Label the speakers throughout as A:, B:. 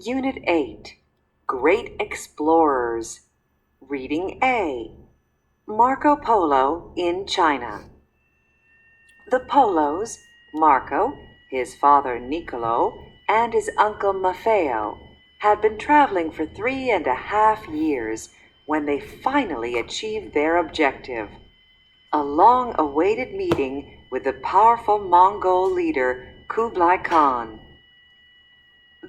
A: Unit 8, Great Explorers. Reading A, Marco Polo in China. The Polos, Marco, his father Niccolo, and his uncle Maffeo, had been traveling for 3.5 years when they finally achieved their objective, a long-awaited meeting with the powerful Mongol leader Kublai Khan.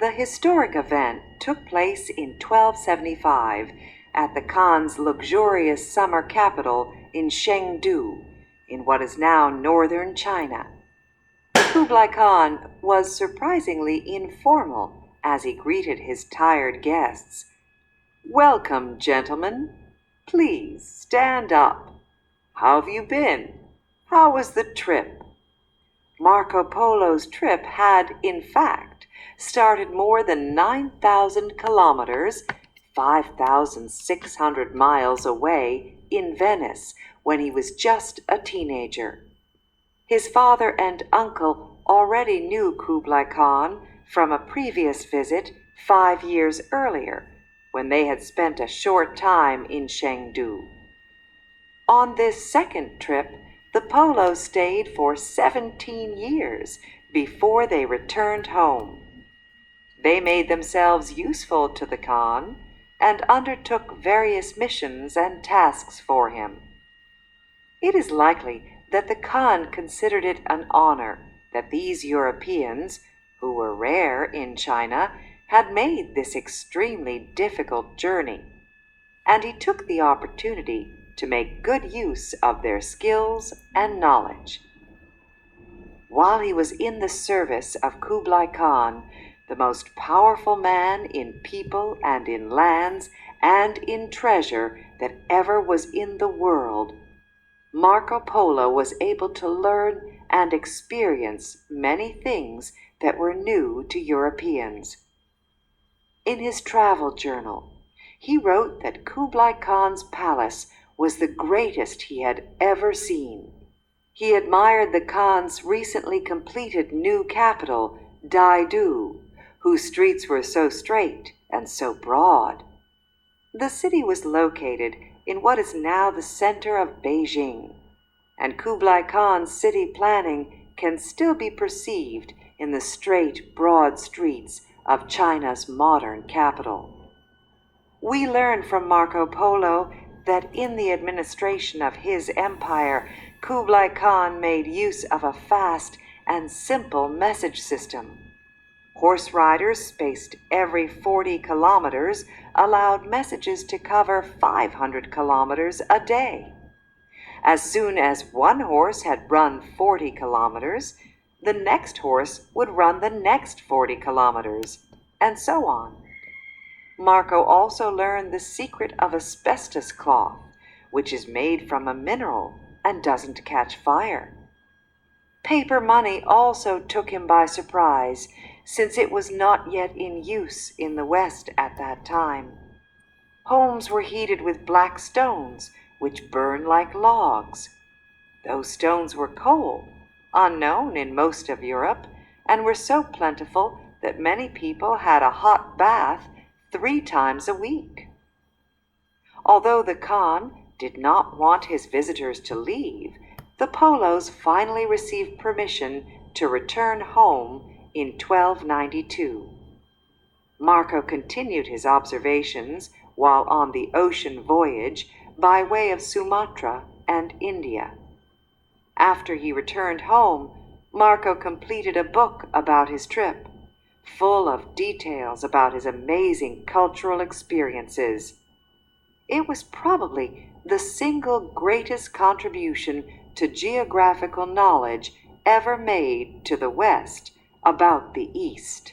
A: The historic event took place in 1275 at the Khan's luxurious summer capital in Chengdu, in what is now northern China. Kublai Khan was surprisingly informal as he greeted his tired guests. "Welcome, gentlemen. Please stand up. How have you been? How was the trip?" Marco Polo's trip had, in fact, started more than 9,000 kilometers, 5,600 miles away in Venice when he was just a teenager. His father and uncle already knew Kublai Khan from a previous visit 5 years earlier, when they had spent a short time in Chengdu. On this second trip, the Polos stayed for 17 years before they returned home. They made themselves useful to the Khan and undertook various missions and tasks for him. It is likely that the Khan considered it an honor that these Europeans, who were rare in China, had made this extremely difficult journey, and he took the opportunity to make good use of their skills and knowledge. While he was in the service of Kublai Khan, the most powerful man in people and in lands and in treasure that ever was in the world, Marco Polo was able to learn and experience many things that were new to Europeans. In his travel journal, he wrote that Kublai Khan's palace was the greatest he had ever seen. He admired the Khan's recently completed new capital, Daidu, whose streets were so straight and so broad. The city was located in what is now the center of Beijing, and Kublai Khan's city planning can still be perceived in the straight, broad streets of China's modern capital. We learn from Marco Polo that in the administration of his empire, Kublai Khan made use of a fast and simple message system. Horse riders spaced every 40 kilometers allowed messages to cover 500 kilometers a day. As soon as one horse had run 40 kilometers, the next horse would run the next 40 kilometers, and so on. Marco also learned the secret of asbestos cloth, which is made from a mineral and doesn't catch fire. Paper money also took him by surprise, since it was not yet in use in the West at that time. Homes were heated with black stones, which burn like logs. Those stones were coal, unknown in most of Europe, and were so plentiful that many people had a hot bath 3 times a week. Although the Khan did not want his visitors to leave, the Polos finally received permission to return home in 1292. Marco continued his observations while on the ocean voyage by way of Sumatra and India. After he returned home, Marco completed a book about his trip, full of details about his amazing cultural experiences. It was probably the single greatest contribution to geographical knowledge ever made to the West about the East.